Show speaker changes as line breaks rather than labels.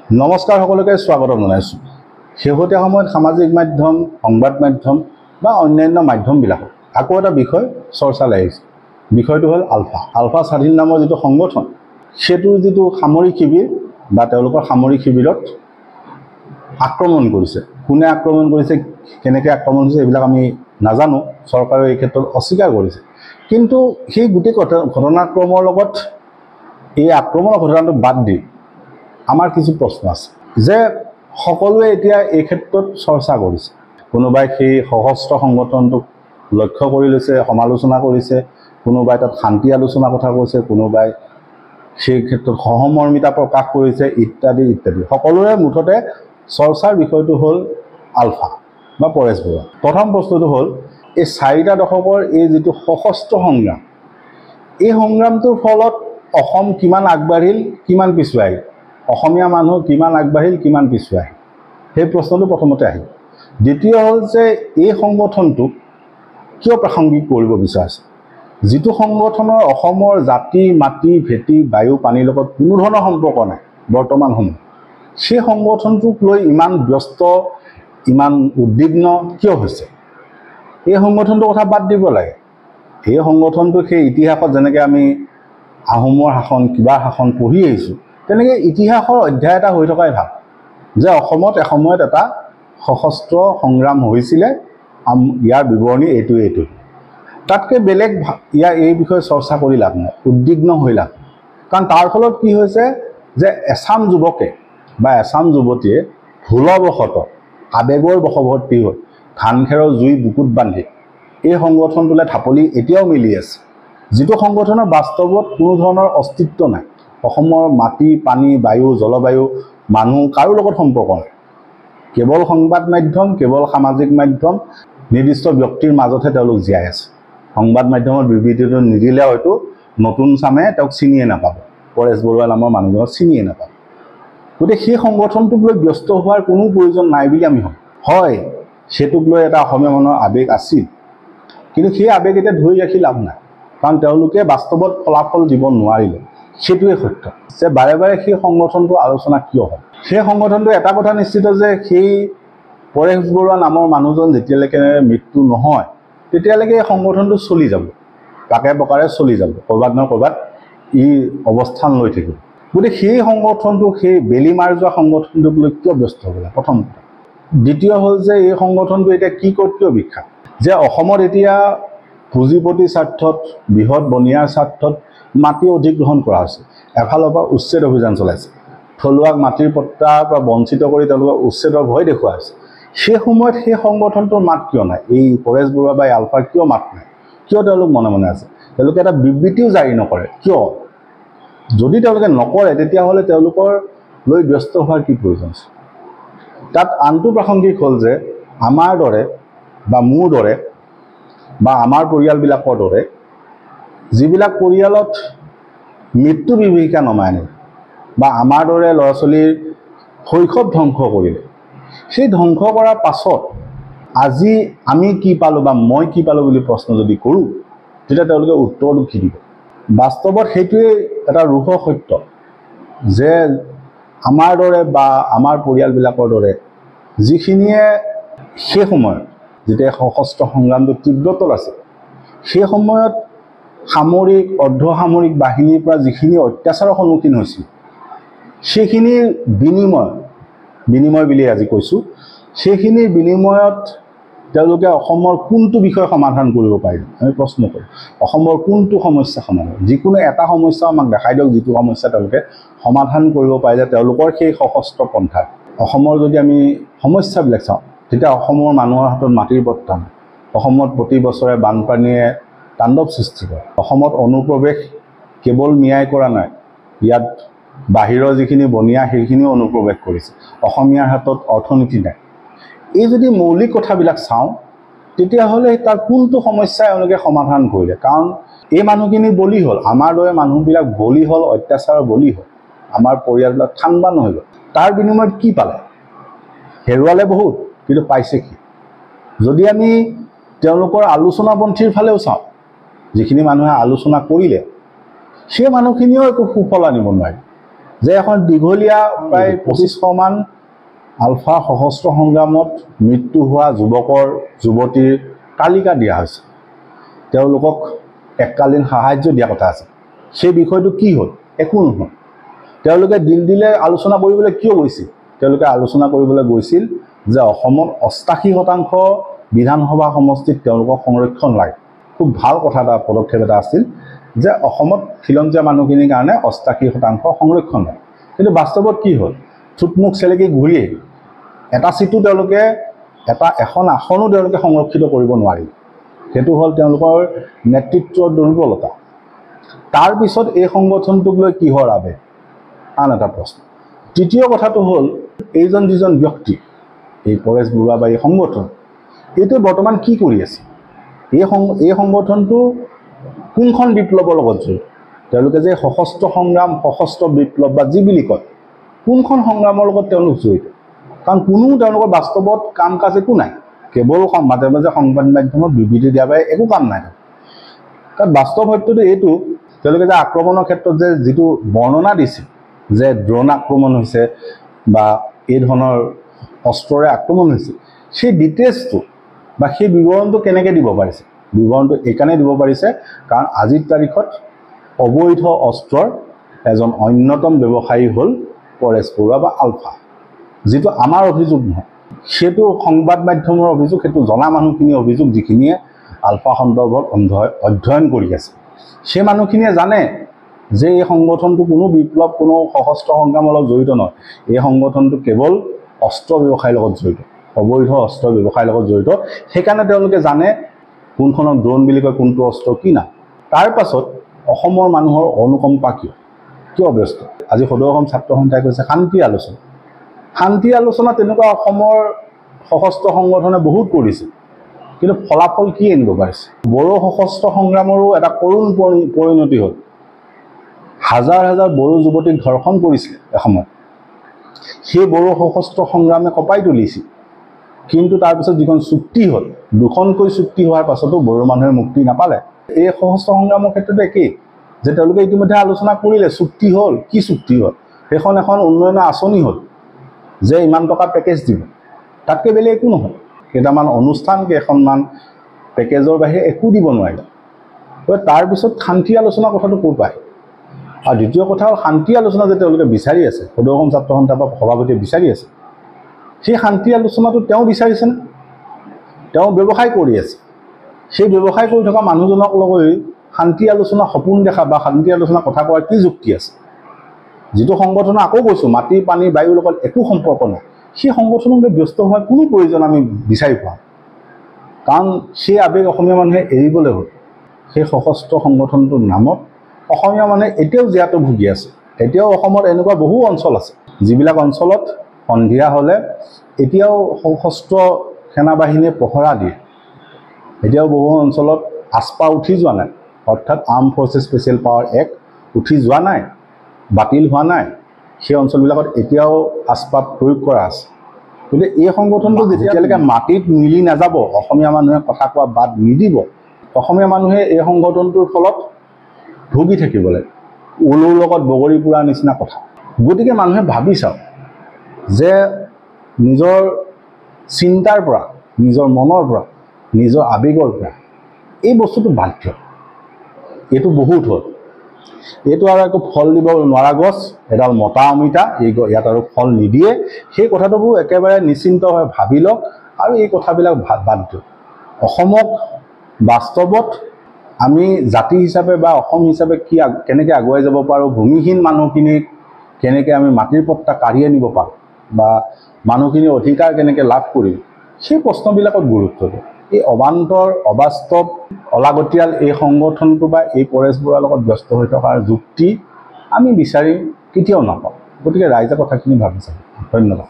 নমস্কাৰ সকলোকে স্বাগতম জনাইছোঁ। শেহতীয়া সময়ত সামাজিক মাধ্যম, সংবাদ মাধ্যম বা অন্যান্য মাধ্যমবিলাকত আকৌ এটা বিষয় চৰ্চালৈ আহিছে। বিষয়টো হ'ল আলফা স্বাধীন নামৰ যিটো সংগঠন, সেইটোৰ যিটো সামৰিক শিবিৰ বা তেওঁলোকৰ সামৰিক শিবিৰত আক্ৰমণ কৰিছে। কোনে আক্ৰমণ কৰিছে, কেনেকৈ আক্ৰমণ কৰিছে এইবিলাক আমি নাজানো। চৰকাৰে এই ক্ষেত্ৰত অস্বীকাৰ কৰিছে। কিন্তু সেই গোটেই ঘটনাক্ৰমৰ লগত এই আক্ৰমণৰ ঘটনাটো বাদ দি আমাৰ কিছু প্ৰশ্ন আছে যে সকলোৱে এতিয়া এই ক্ষেত্ৰত চৰ্চা কৰিছে। কোনোবাই সেই সশস্ত্ৰ সংগঠনটোক লক্ষ্য কৰি লৈছে, সমালোচনা কৰিছে, কোনোবাই তাত শান্তি আলোচনাৰ কথা কৈছে, কোনোবাই সেই ক্ষেত্ৰত সহমৰ্মিতা প্ৰকাশ কৰিছে ইত্যাদি ইত্যাদি। সকলোৰে মুঠতে চৰ্চাৰ বিষয়টো হ'ল আলফা বা পৰেশ বৰুৱা। প্ৰথম প্ৰশ্নটো হ'ল এই 4টা দশকৰ এই যিটো সশস্ত্ৰ সংগ্ৰাম, এই সংগ্ৰামটোৰ ফলত অসম কিমান আগবাঢ়িল, কিমান পিছুৱাই, অসমীয়া মানুহ কিমান আগবাঢ়িল, কিমান পিছুৱাই, সেই প্ৰশ্নটো প্ৰথমতে আহিল। দ্বিতীয় হ'ল যে এই সংগঠনটোক কিয় প্ৰাসংগিক কৰিব বিচাৰিছে, যিটো সংগঠনৰ অসমৰ জাতি, মাটি, ভেটি, বায়ু, পানীৰ লগত কোনো ধৰণৰ সম্পৰ্ক নাই বৰ্তমান সময়ত, সেই সংগঠনটোক লৈ ইমান ব্যস্ত, ইমান উদ্বিগ্ন কিয় হৈছে? এই সংগঠনটোৰ কথা বাদ দিব লাগে। এই সংগঠনটো সেই ইতিহাসত যেনেকৈ আমি আহোমৰ শাসন, কিবা শাসন পঢ়ি আহিছোঁ, তেনেকৈ ইতিহাসৰ অধ্যায় এটা হৈ থকাই ভাল যে অসমত এসময়ত এটা সশস্ত্ৰ সংগ্ৰাম হৈছিলে, ইয়াৰ বিৱৰণী এইটো। তাতকৈ বেলেগ এই বিষয়ে চৰ্চা কৰি লাভ নাই, উদ্বিগ্ন হৈ লাভ নাই। কাৰণ তাৰ ফলত কি হৈছে যে এচাম যুৱকে বা এচাম যুৱতীয়ে ভুলবশতঃ আৱেগৰ বশৱৰ্তী হৈ ধান খেৰৰ জুই বুকুত বান্ধি এই সংগঠনটোলৈ ঢাপলি এতিয়াও মিলি আছে, যিটো সংগঠনৰ বাস্তৱত কোনো ধৰণৰ অস্তিত্ব নাই। অসমৰ মাটি, পানী, বায়ু, জলবায়ু, মানুহ কাৰো লগত সম্পৰ্ক নাই। কেৱল সংবাদ মাধ্যম, কেৱল সামাজিক মাধ্যম, নিৰ্দিষ্ট ব্যক্তিৰ মাজতহে তেওঁলোক জীয়াই আছে। সংবাদ মাধ্যমৰ বিবৃতিটো নিদিলে হয়তো নতুন চামে তেওঁক চিনিয়ে নাপাব, পৰেশ বৰুৱা নামৰ মানুহজনক চিনিয়ে নাপাব। গতিকে সেই সংগঠনটোক লৈ ব্যস্ত হোৱাৰ কোনো প্ৰয়োজন নাই বুলি আমি ভাবোঁ। হয়, সেইটোক লৈ এটা অসমীয়া মানুহৰ আৱেগ আছিল, কিন্তু সেই আৱেগ এতিয়া ধৰি ৰাখি লাভ নাই, কাৰণ তেওঁলোকে বাস্তৱত ফলাফল দিব নোৱাৰিলে। সেইটোৱে সত্য যে বাৰে বাৰে সেই সংগঠনটো আলোচনা কিয় হয়। সেই সংগঠনটো এটা কথা নিশ্চিত যে সেই পৰেশ বৰুৱা নামৰ মানুহজন যেতিয়ালৈকে মৃত্যু নহয়, তেতিয়ালৈকে এই সংগঠনটো চলি যাব, কাকে প্ৰকাৰে চলি যাব, ক'ৰবাত নহয় ক'ৰবাত ই অৱস্থান লৈ থাকিব। গতিকে সেই সংগঠনটোক, সেই বেলি মাৰি যোৱা সংগঠনটোক লৈ কিয় ব্যস্ত হ'ব লাগে, প্ৰথম কথা। দ্বিতীয় হ'ল যে এই সংগঠনটো এতিয়া কি ক'ত কিয় বিখ্যাত, যে অসমত এতিয়া পুঁজিপতিৰ স্বাৰ্থত, বৃহৎ বনিয়াৰ স্বাৰ্থত মাটি অধিগ্ৰহণ কৰা হৈছে। এফালৰ পৰা উচ্ছেদ অভিযান চলাইছে, থলুৱাক মাটিৰ পট্টাৰ পৰা বঞ্চিত কৰি তেওঁলোকক উচ্ছেদৰ ভয় দেখুওৱা হৈছে। সেই সময়ত সেই সংগঠনটোৰ মাত কিয় নাই? এই পৰেশ বৰুৱা বা আলফাৰ কিয় মাত নাই? কিয় তেওঁলোক মনে মনে আছে? তেওঁলোকে এটা বিবৃতিও জাৰি নকৰে কিয়? যদি তেওঁলোকে নকৰে তেতিয়াহ'লে তেওঁলোকৰ লৈ ব্যস্ত হোৱাৰ কি প্ৰয়োজন আছে? তাত আনটো প্ৰাসংগিক হ'ল যে আমাৰ দৰে বা মোৰ দৰে বা আমাৰ পৰিয়ালবিলাকৰ দৰে যিবিলাক পৰিয়ালত মৃত্যু বিভীষিকা নমাই আনিলে বা আমাৰ দৰে ল'ৰা ছোৱালীৰ শৈশৱ ধ্বংস কৰিলে, সেই ধ্বংস কৰাৰ পাছত আজি আমি কি পালোঁ বা মই কি পালোঁ বুলি প্ৰশ্ন যদি কৰোঁ, তেতিয়া তেওঁলোকে উত্তৰটো কি দিব? বাস্তৱত সেইটোৱেই এটা ৰূঢ় সত্য যে আমাৰ দৰে বা আমাৰ পৰিয়ালবিলাকৰ দৰে যিখিনিয়ে সেই সময়ত যেতিয়া সশস্ত্ৰ সংগ্ৰামটো তীব্ৰতৰ আছে, সেই সময়ত সামৰিক, অৰ্ধসামৰিক বাহিনীৰ পৰা যিখিনি অত্যাচাৰৰ সন্মুখীন হৈছিল, সেইখিনিৰ বিনিময় বুলি আজি কৈছোঁ, সেইখিনিৰ বিনিময়ত তেওঁলোকে অসমৰ কোনটো বিষয় সমাধান কৰিব পাৰিব? আমি প্ৰশ্ন কৰোঁ, অসমৰ কোনটো সমস্যা সমাধান? যিকোনো এটা সমস্যা আমাক দেখাই দিয়ক, যিটো সমস্যা তেওঁলোকে সমাধান কৰিব পাৰিলে তেওঁলোকৰ সেই সশস্ত্ৰ পন্থাৰ। অসমৰ যদি আমি সমস্যাবিলাক চাওঁ, তেতিয়া অসমৰ মানুহৰ হাতত মাটিৰ পট্টা নাই। অসমত প্ৰতি বছৰে বানপানীয়ে তাণ্ডৱ সৃষ্টি কৰে। অসমত অনুপ্ৰৱেশ কেৱল মিয়াই কৰা নাই, ইয়াত বাহিৰৰ যিখিনি বনিয়া সেইখিনিও অনুপ্ৰৱেশ কৰিছে। অসমীয়াৰ হাতত অৰ্থনীতি নাই। এই যদি মৌলিক কথাবিলাক চাওঁ, তেতিয়াহ'লে তাৰ কোনটো সমস্যাই এওঁলোকে সমাধান কৰিলে? কাৰণ এই মানুহখিনি বলি হ'ল, আমাৰ দৰে মানুহবিলাক বলি হ'ল, অত্যাচাৰৰ বলি হ'ল, আমাৰ পৰিয়ালবিলাক ঠাণ্ডা হৈ গ'ল। তাৰ বিনিময়ত কি পালে? হেৰুৱালে বহুত, কিন্তু পাইছে কি? যদি আমি তেওঁলোকৰ আলোচনাপন্থীৰ ফালেও চাওঁ, যিখিনি মানুহে আলোচনা কৰিলে, সেই মানুহখিনিও একো সুফল আনিব নোৱাৰে। যে এখন দীঘলীয়া প্ৰায় 2500মান আলফা সশস্ত্ৰ সংগ্ৰামত মৃত্যু হোৱা যুৱকৰ যুৱতীৰ তালিকা দিয়া হৈছে। তেওঁলোকক এককালীন সাহায্য দিয়া কথা আছে। সেই বিষয়টো কি হ'ল? একো নহয়। তেওঁলোকে দিল্লীলৈ আলোচনা কৰিবলৈ কিয় গৈছিল? তেওঁলোকে আলোচনা কৰিবলৈ গৈছিল যে অসমত 88% বিধানসভা সমষ্টিত তেওঁলোকক সংৰক্ষণ লাগে। খুব ভাল কথা এটা পদক্ষেপ এটা আছিল যে অসমত খিলঞ্জীয়া মানুহখিনিৰ কাৰণে 88% সংৰক্ষণ লাগে। কিন্তু বাস্তৱত কি হ'ল? থুটমুখ চেলেকি ঘূৰিয়ে এটা চিটো তেওঁলোকে এখন আসনো তেওঁলোকে সংৰক্ষিত কৰিব নোৱাৰিল। সেইটো হ'ল তেওঁলোকৰ নেতৃত্বৰ দুৰ্বলতা। তাৰপিছত এই সংগঠনটোক লৈ কিহৰ আৱেগ? আন এটা প্ৰশ্ন। তৃতীয় কথাটো হ'ল এইজন যিজন ব্যক্তি, এই পৰেশ বৰুৱা বা এই সংগঠন, এইটো বৰ্তমান কি কৰি আছে? এই সংগঠনটো কোনখন বিপ্লৱৰ লগত জড়িত? তেওঁলোকে যে সশস্ত্ৰ সংগ্ৰাম, সশস্ত্ৰ বিপ্লৱ বা যি বুলি কয়, কোনখন সংগ্ৰামৰ লগত তেওঁলোক জড়িত? কাৰণ কোনো তেওঁলোকৰ বাস্তৱত কাম কাজ একো নাই। কেৱল মাজে মাজে সংবাদ মাধ্যমত বিবৃতি দিয়াৰ বাবে একো কাম নাই। কাৰণ বাস্তৱ সত্যটো এইটো, তেওঁলোকে যে আক্ৰমণৰ ক্ষেত্ৰত যে যিটো বৰ্ণনা দিছিল যে ড্ৰোন আক্ৰমণ হৈছে বা এই ধৰণৰ অস্ত্ৰৰে আক্ৰমণ হৈছে, সেই ডিটেইলছটো বা সেই বিৱৰণটো কেনেকৈ দিব পাৰিছে? বিৱৰণটো এইকাৰণে দিব পাৰিছে কাৰণ আজিৰ তাৰিখত অবৈধ অস্ত্ৰৰ এজন অন্যতম ব্যৱসায়ী হ'ল পৰেশ বৰুৱা বা আলফা। যিটো আমাৰ অভিযোগ নহয়, সেইটো সংবাদ মাধ্যমৰ অভিযোগ, সেইটো জনা মানুহখিনিৰ অভিযোগ, যিখিনিয়ে আলফা সন্দৰ্ভত অধ্যয়ন কৰি আছে। সেই মানুহখিনিয়ে জানে যে এই সংগঠনটো কোনো বিপ্লৱ, কোনো সশস্ত্ৰ সংগ্ৰামৰ লগত জড়িত নহয়। এই সংগঠনটো কেৱল অস্ত্ৰ ব্যৱসায়ৰ লগত জড়িত, অবৈধ অস্ত্ৰ ব্যৱসায়ৰ লগত জড়িত। সেইকাৰণে তেওঁলোকে জানে কোনখনক ড্ৰোন বুলি কয়, কোনটো অস্ত্ৰ কি না। তাৰ পাছত অসমৰ মানুহৰ অনুকম্পা কিয় ব্যস্ত? আজি সদৌ অসম ছাত্ৰ সন্থাই কৈছে শান্তি আলোচনা। শান্তি আলোচনা তেনেকুৱা অসমৰ সশস্ত্ৰ সংগঠনে বহুত কৰিছে, কিন্তু ফলাফল কি আনিব পাৰিছে? বড়ো সশস্ত্ৰ সংগ্ৰামৰো এটা কৰুণ পৰিণতি হ'ল। হাজাৰ হাজাৰ বড়ো যুৱতীক ধৰ্ষণ কৰিছিলে এসময়ত। সেই বড়ো সশস্ত্ৰ সংগ্ৰামে কঁপাই তুলিছিল। কিন্তু তাৰপিছত যিখন চুক্তি হ'ল, দুখনকৈ চুক্তি হোৱাৰ পাছতো বড়ো মানুহে মুক্তি নাপালে। এই সশস্ত্ৰ সংগ্ৰামৰ ক্ষেত্ৰতো একেই, যে তেওঁলোকে ইতিমধ্যে আলোচনা কৰিলে, চুক্তি হ'ল। কি চুক্তি হ'ল? সেইখন এখন উন্নয়নৰ আঁচনি হ'ল যে ইমান টকা পেকেজ দিব, তাতকৈ বেলেগ একো নহয়। কেইটামান অনুষ্ঠান, কেইখনমান পেকেজৰ বাহিৰে একো দিব নোৱাৰিলে। তাৰপিছত শান্তি আলোচনা কথাটো ক'ৰ পায়? আৰু দ্বিতীয় কথা হ'ল শান্তি আলোচনা যে তেওঁলোকে বিচাৰি আছে, সদৌ অসম ছাত্ৰ সন্থা বা সভাপতিয়ে বিচাৰি আছে, সেই শান্তি আলোচনাটো তেওঁ বিচাৰিছেনে? তেওঁ ব্যৱসায় কৰি আছে। সেই ব্যৱসায় কৰি থকা মানুহজনক লৈ শান্তি আলোচনা সপোন দেখা বা শান্তি আলোচনা কথা কোৱাৰ কি যুক্তি আছে? যিটো সংগঠনৰ, আকৌ কৈছোঁ, মাটি পানী বায়ুৰ লগত একো সম্পৰ্ক নাই, সেই সংগঠনলৈ ব্যস্ত হোৱাৰ কোনো প্ৰয়োজন আমি বিচাৰি পোৱা। কাৰণ সেই আৱেগ অসমীয়া মানুহে এৰিবলৈ হ'ল। সেই সশস্ত্ৰ সংগঠনটোৰ নামত অসমীয়া মানুহে এতিয়াও জীয়াতু ভুগি আছে। এতিয়াও অসমত এনেকুৱা বহু অঞ্চল আছে, যিবিলাক অঞ্চলত সন্ধিয়া হ'লে এতিয়াও সশস্ত্ৰ সেনাবাহিনীয়ে পহৰা দিয়ে। এতিয়াও বহু অঞ্চলত আস্পা উঠি যোৱা নাই, অৰ্থাৎ arm forces special power act উঠি যোৱা নাই, বাতিল হোৱা নাই। সেই অঞ্চলবিলাকত এতিয়াও আস্পা প্ৰয়োগ কৰা আছে। গতিকে এই সংগঠনটো যেতিয়ালৈকে মাটিত মিলি নাযাব, অসমীয়া মানুহে কথা কোৱা বাদ নিদিব, অসমীয়া মানুহে এই সংগঠনটোৰ ফলত ভুগি থাকিব লাগে। উলুৰ লগত বগৰী পোৰাৰ নিচিনা কথা। গতিকে মানুহে ভাবি চাওক যে নিজৰ চিন্তাৰ পৰা, নিজৰ মনৰ পৰা, নিজৰ আৱেগৰ পৰা এই বস্তুটো বাধ্য। এইটো বহুত হ'ল। এইটো আৰু একো ফল দিব নোৱাৰা গছ, এডাল মতা অমিতা, ইয়াত আৰু ফল নিদিয়ে। সেই কথাটোবোৰ একেবাৰে নিশ্চিন্তভাৱে ভাবি লওক আৰু এই কথাবিলাক বাদ দিয়ক। অসমক বাস্তৱত আমি জাতি হিচাপে বা অসম হিচাপে কেনেকৈ আগুৱাই যাব পাৰোঁ, ভূমিহীন মানুহখিনিক কেনেকৈ আমি মাটিৰ পট্টা কাঢ়ি আনিব পাৰোঁ বা মানুহখিনিৰ অধিকাৰ কেনেকৈ লাভ কৰিম, সেই প্ৰশ্নবিলাকত গুৰুত্ব দিয়ক। এই অবান্তৰ, অবাস্তৱ, অলাগতিয়াল এই সংগঠনটো বা এই পৰেশ বৰুৱাৰ লগত ব্যস্ত হৈ থকাৰ যুক্তি আমি বিচাৰি কেতিয়াও নাপাওঁ। গতিকে ৰাইজে কথাখিনি ভাবি চাব। ধন্যবাদ।